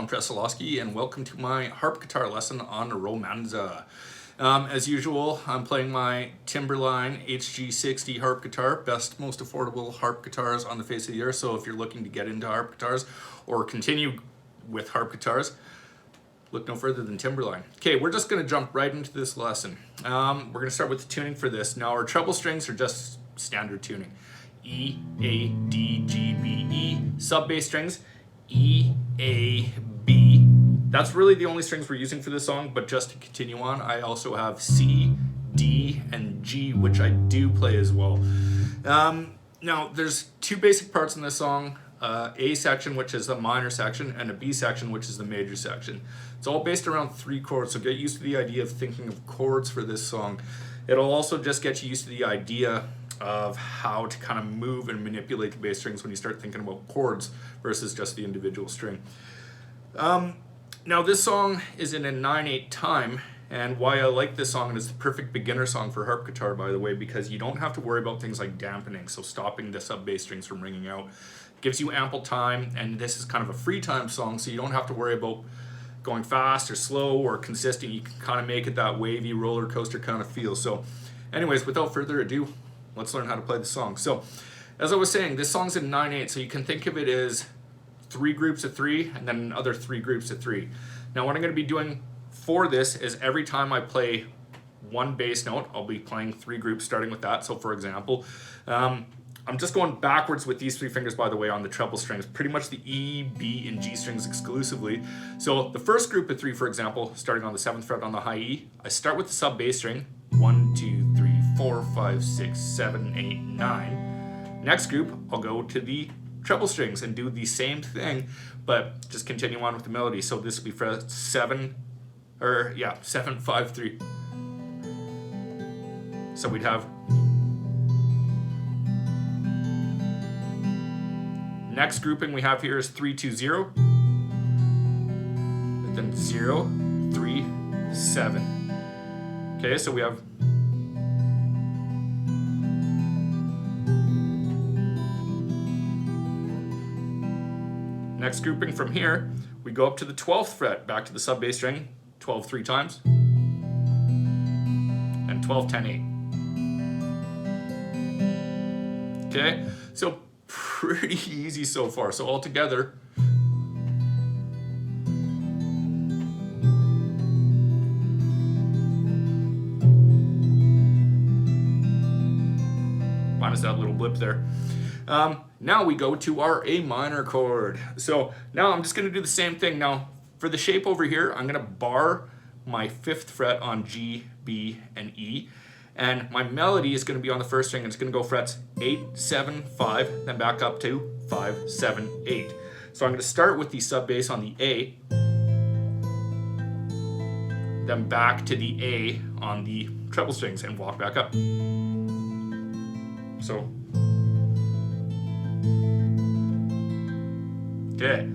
Presolowski, and welcome to my harp guitar lesson on Romanza. As usual, I'm playing my Timberline HG60 harp guitar, best, most affordable harp guitars on the face of the earth. So if you're looking to get into harp guitars or continue with harp guitars, look no further than Timberline. Okay, we're just going to jump right into this lesson. We're going to start with the tuning for this. Now our treble strings are just standard tuning. E, A, D, G, B, E. Sub bass strings, E, A, B. That's really the only strings we're using for this song, but just to continue on, I also have C, D, and G, which I do play as well. Now, there's two basic parts in this song, A section, which is the minor section, and a B section, which is the major section. It's all based around 3 chords, so get used to the idea of thinking of chords for this song. It'll also just get you used to the idea of how to kind of move and manipulate the bass strings when you start thinking about chords versus just the individual string. Now this song is in a 9/8 time, and why I like this song, and it's the perfect beginner song for harp guitar, by the way, because you don't have to worry about things like dampening, so stopping the sub bass strings from ringing out. It gives you ample time, and this is kind of a free time song, so you don't have to worry about going fast or slow or consistent. You can kind of make it that wavy roller coaster kind of feel. So anyways, without further ado, let's learn how to play the song. So, as I was saying, this song's in 9/8, so you can think of it as 3 groups of 3 and then another 3 groups of 3. Now, what I'm going to be doing for this is every time I play one bass note, I'll be playing 3 groups starting with that. So, for example, I'm just going backwards with these 3 fingers, by the way, on the treble strings, pretty much the E, B, and G strings exclusively. So, the first group of 3, for example, starting on the 7th fret on the high E, I start with the sub bass string, 1, 2, 3, 4, 5, 6, 7, 8, 9. Next group, I'll go to the treble strings and do the same thing, but just continue on with the melody. So this will be fret 7, 7, 5, 3. So we'd have next grouping we have here is 3, 2, 0, and then 0, 3, 7. Okay, so we have next grouping from here, we go up to the 12th fret, back to the sub bass string, 12 3 times, and 12 10 8. Okay, so pretty easy so far. So all together, minus that little blip there. Now we go to our A minor chord. So now I'm just going to do the same thing. Now for the shape over here, I'm going to bar my 5th fret on G, B, and E. And my melody is going to be on the first string, and it's going to go frets 8, 7, 5, then back up to 5, 7, 8. So I'm going to start with the sub bass on the A, then back to the A on the treble strings and walk back up. So okay,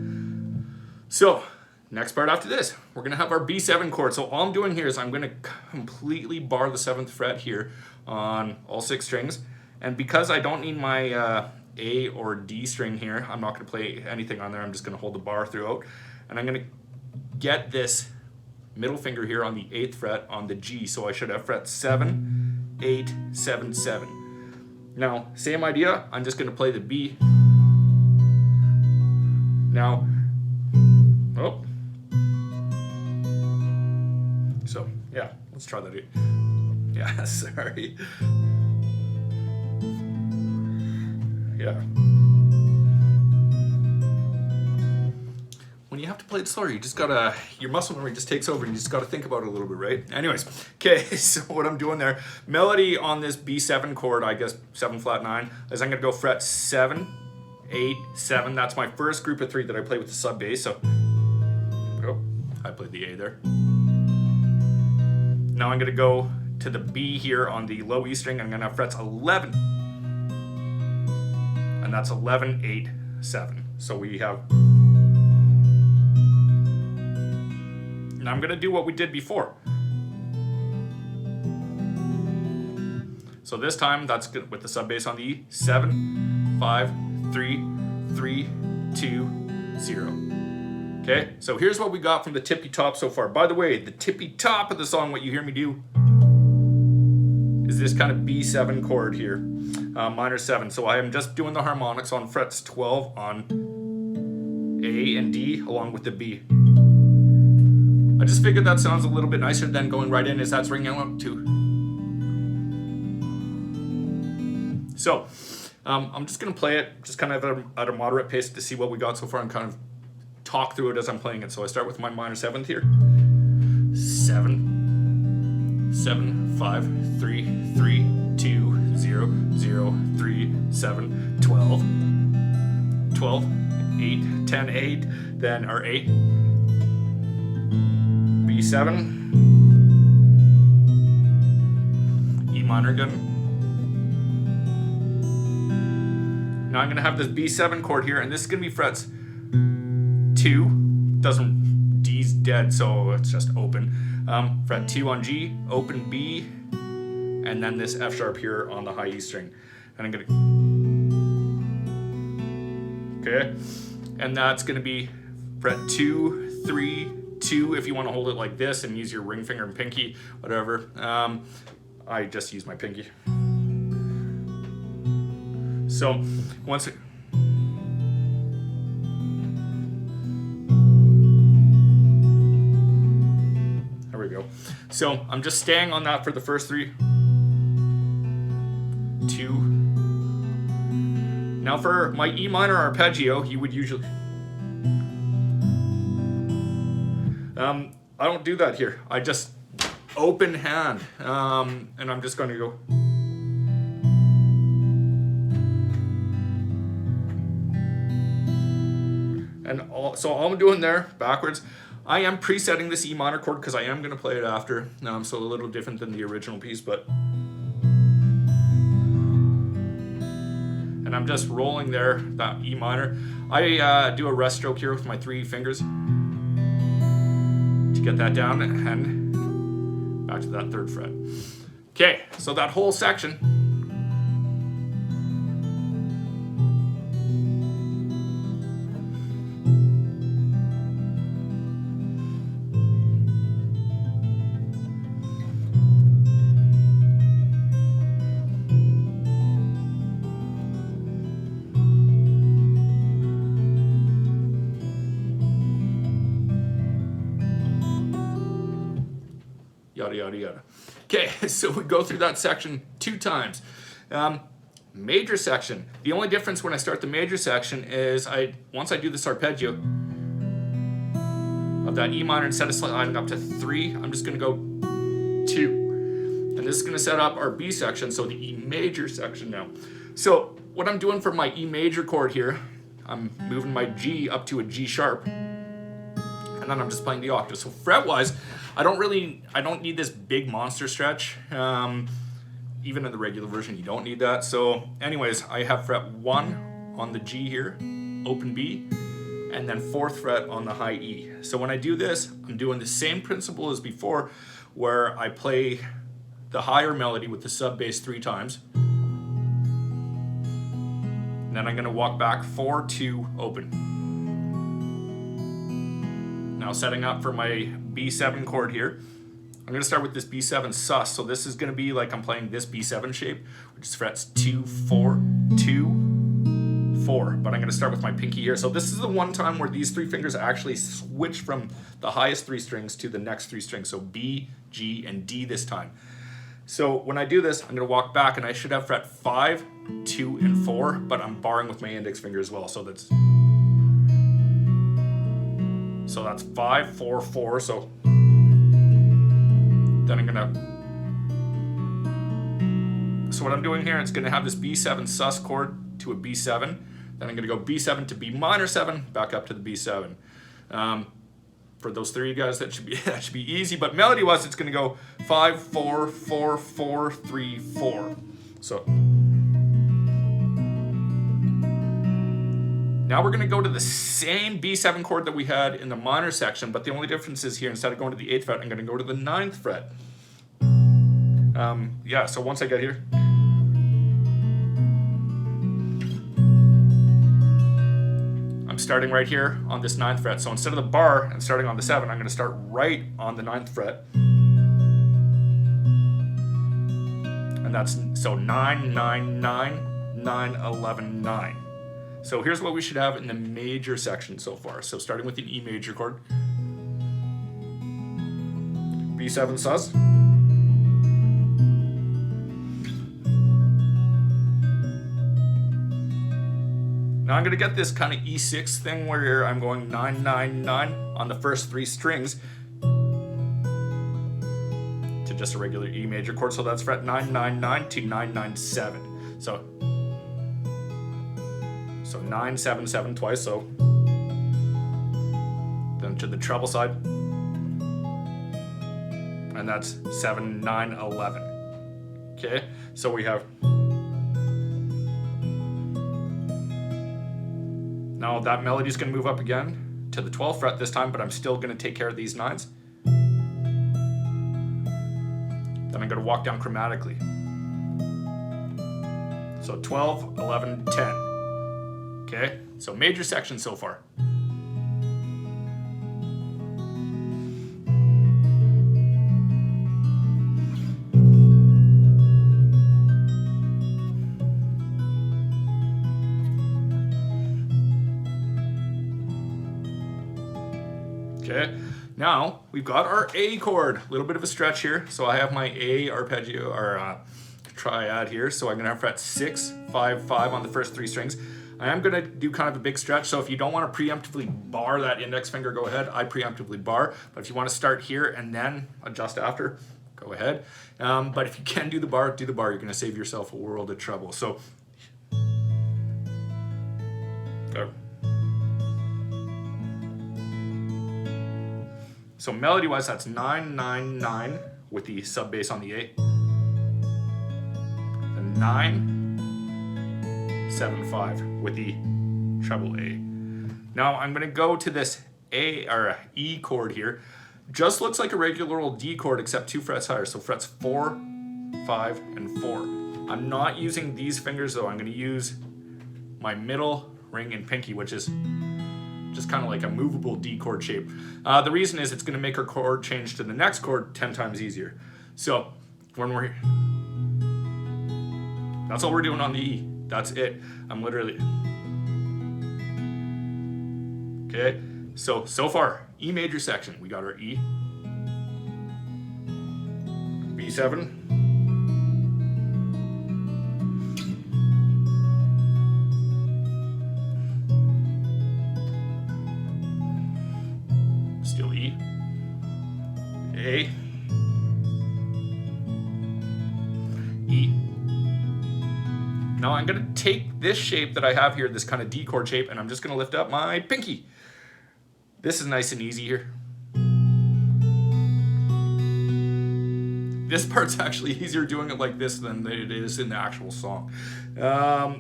so next part after this, we're going to have our B7 chord. So all I'm doing here is I'm going to completely bar the 7th fret here on all 6 strings. And because I don't need my A or D string here, I'm not going to play anything on there. I'm just going to hold the bar throughout. And I'm going to get this middle finger here on the 8th fret on the G. So I should have fret 7, 8, 7, 7. Now, same idea, I'm just going to play the B. Now, so yeah, let's try that. Yeah, sorry. Yeah. When you have to play it slower, you just gotta, your muscle memory just takes over and you just gotta think about it a little bit, right? Anyways, okay, so what I'm doing there, melody on this B7 chord, I guess 7 flat 9, is I'm gonna go fret 7, 8, 7. That's my first group of 3 that I play with the sub bass. So, I played the A there. Now I'm gonna go to the B here on the low E string. I'm gonna have frets 11, and that's 11, 8, 7. So we have. Now I'm gonna do what we did before. So this time that's good with the sub bass on the E. 7, 5, 3, 3, 2, 0. Okay, so here's what we got from the tippy top so far. By the way, the tippy top of the song, what you hear me do, is this kind of B7 chord here, minor 7. So I am just doing the harmonics on frets 12 on A and D along with the B. I just figured that sounds a little bit nicer than going right in as that's ringing out too. So I'm just gonna play it just kind of at a moderate pace to see what we got so far and kind of talk through it as I'm playing it. So I start with my minor 7th here. 7, 7, 5, 3, 3, 2, 0, 0, 3, 7, 12, 12, 8, 10, 8, then our 8, B7, E minor again. Now I'm gonna have this B7 chord here, and this is gonna be frets 2, D's dead, so it's just open. Fret 2 on G, open B, and then this F sharp here on the high E string. And I'm gonna, okay, and that's gonna be fret 2, 3, 2 if you want to hold it like this and use your ring finger and pinky, whatever. I just use my pinky. So once it, there we go. So I'm just staying on that for the first 3, 2. Now for my E minor arpeggio, you would usually, I don't do that here. I just open hand, and I'm just going to go. And so all I'm doing there, backwards, I am presetting this E minor chord because I am going to play it after, so a little different than the original piece, but. And I'm just rolling there, that E minor. I do a rest stroke here with my 3 fingers to get that down and back to that 3rd fret. Okay, so that whole section. Yada, yada, yada. Okay, so we go through that section 2 times. Major section. The only difference when I start the major section is once I do this arpeggio of that E minor, instead of sliding up to 3, I'm just going to go 2. And this is going to set up our B section, so the E major section now. So what I'm doing for my E major chord here, I'm moving my G up to a G sharp, and then I'm just playing the octave. So fret-wise, I don't need this big monster stretch. Even in the regular version, you don't need that. So anyways, I have fret 1 on the G here, open B, and then 4th fret on the high E. So when I do this, I'm doing the same principle as before, where I play the higher melody with the sub bass 3 times. And then I'm gonna walk back 4, 2, open. Now setting up for my B7 chord here, I'm going to start with this B7 sus. So this is going to be like I'm playing this B7 shape, which is frets 2, 4, 2, 4. But I'm going to start with my pinky here. So this is the one time where these 3 fingers actually switch from the highest 3 strings to the next 3 strings. So B, G, and D this time. So when I do this, I'm going to walk back and I should have fret 5, 2, and 4, but I'm barring with my index finger as well. So that's 5, 4, 4. So then I'm gonna, so what I'm doing here, it's gonna have this B7 sus chord to a B7. Then I'm gonna go B7 to B minor 7, back up to the B7. For those 3 guys, that should be easy. But melody wise, it's gonna go 5, 4, 4, 4, 3, 4. So now we're going to go to the same B7 chord that we had in the minor section, but the only difference is here, instead of going to the 8th fret, I'm going to go to the 9th fret. Yeah, so once I get here, I'm starting right here on this 9th fret. So instead of the bar and starting on the 7, I'm going to start right on the 9th fret. And that's, so 9, 9, 9, 9, 11, 9. So here's what we should have in the major section so far. So starting with an E major chord, B7 sus, now I'm going to get this kind of E6 thing where I'm going 9, 9, 9 on the first 3 strings to just a regular E major chord. So that's fret 9, 9, 9 to 9, 9, 7. So 9, 7, 7 twice. So then to the treble side, and that's 7, 9, 11. Okay, so we have, now that melody is going to move up again to the 12th fret this time, but I'm still going to take care of these 9s. Then I'm going to walk down chromatically. So 12, 11, 10. Okay, so major section so far. Okay, now we've got our A chord. A little bit of a stretch here. So I have my A arpeggio or triad here. So I'm gonna have fret 6, 5, 5 on the first 3 strings. I am gonna do kind of a big stretch. So if you don't want to preemptively bar that index finger, go ahead. I preemptively bar. But if you want to start here and then adjust after, go ahead. But if you can do the bar, do the bar. You're gonna save yourself a world of trouble. So. So melody-wise, that's 9, 9, 9 with the sub bass on the A. And 9, 7, 5 with the treble A. Now I'm gonna go to this A or E chord here. Just looks like a regular old D chord except 2 frets higher. So frets 4, 5, and 4. I'm not using these fingers though. I'm gonna use my middle ring and pinky, which is just kind of like a movable D chord shape. The reason is it's going to make our chord change to the next chord 10 times easier. So when we're here, that's all we're doing on the E. That's it. I'm literally, okay. So far, E major section, we got our E, B7, still E, A, E. Now I'm going to take this shape that I have here, this kind of D chord shape, and I'm just going to lift up my pinky. This is nice and easy here. This part's actually easier doing it like this than it is in the actual song.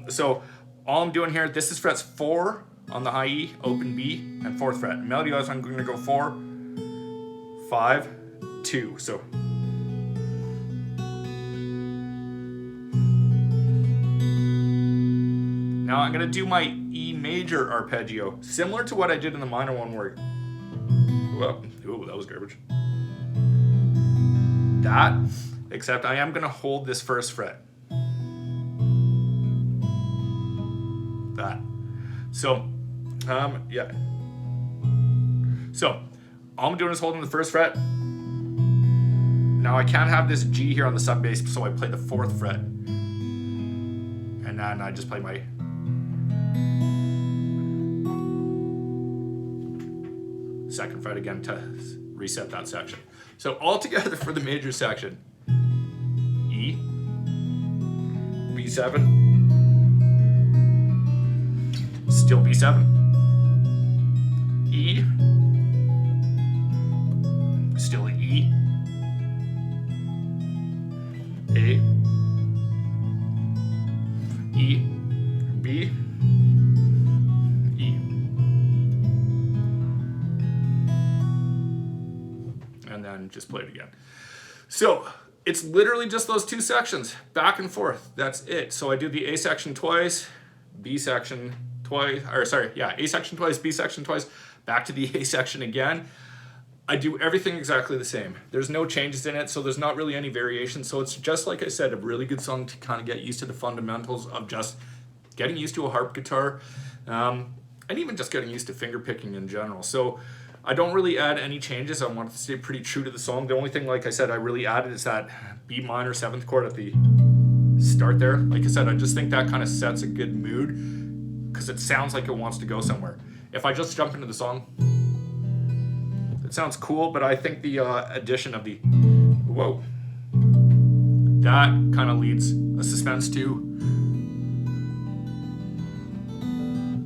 So all I'm doing here, this is frets 4 on the high E, open B, and 4th fret. Melody-wise, I'm going to go 4, 5, 2. So now I'm going to do my E major arpeggio, similar to what I did in the minor one where, ooh, that was garbage. That, except I am going to hold this 1st fret. That. So, yeah. So, all I'm doing is holding the 1st fret. Now I can't have this G here on the sub bass, so I play the 4th fret. And then I just play my second fret again to reset that section. So all together for the major section, E, B7, still B7, E, still E, A, E, B, E. And then just play it again. So it's literally just those 2 sections, back and forth. That's it. So I do the A section twice, B section twice, or sorry, yeah, A section twice, B section twice, back to the A section again. I do everything exactly the same. There's no changes in it, so there's not really any variation. So it's just, like I said, a really good song to kind of get used to the fundamentals of just getting used to a harp guitar, and even just getting used to finger picking in general. So I don't really add any changes. I want it to stay pretty true to the song. The only thing, like I said, I really added is that B minor 7th chord at the start there. Like I said, I just think that kind of sets a good mood because it sounds like it wants to go somewhere. If I just jump into the song, it sounds cool, but I think the addition of the whoa, that kind of leads a suspense to,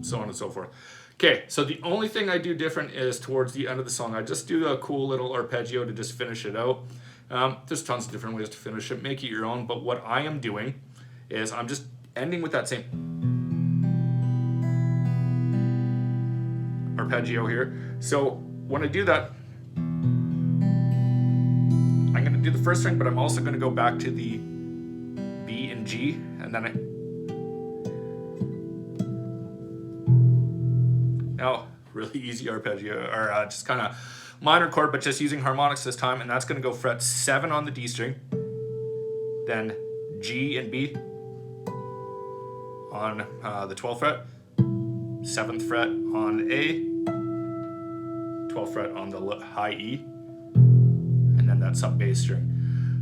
so on and so forth. Okay, so the only thing I do different is towards the end of the song, I just do a cool little arpeggio to just finish it out. There's tons of different ways to finish it, make it your own, but what I am doing is I'm just ending with that same arpeggio here. So when I do that, I'm going to do the first string, but I'm also going to go back to the B and G, and then now really easy arpeggio, or just kind of minor chord, but just using harmonics this time, and that's going to go fret 7 on the D string, then G and B on the 12th fret, 7th fret on A, 12th fret on the high E, and then that sub bass string.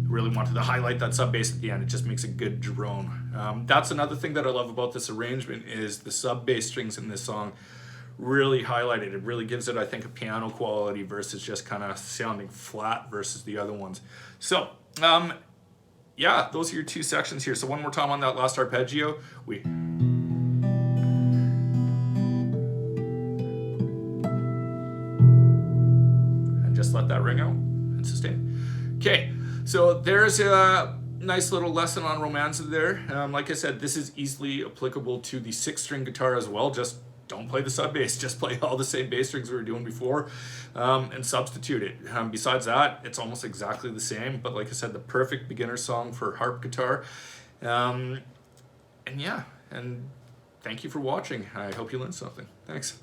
I really wanted to highlight that sub bass at the end. It just makes a good drone. That's another thing that I love about this arrangement is the sub bass strings in this song really highlighted. It really gives it, I think, a piano quality versus just kind of sounding flat versus the other ones. So, yeah, those are your two sections here. So one more time on that last arpeggio, and just let that ring out and sustain. Okay, so there's a nice little lesson on Romanza there. Like I said, this is easily applicable to the 6-string guitar as well. Just don't play the sub bass, just play all the same bass strings we were doing before, and substitute it. Besides that, it's almost exactly the same, but like I said, the perfect beginner song for harp guitar. And yeah, and thank you for watching. I hope you learned something. Thanks.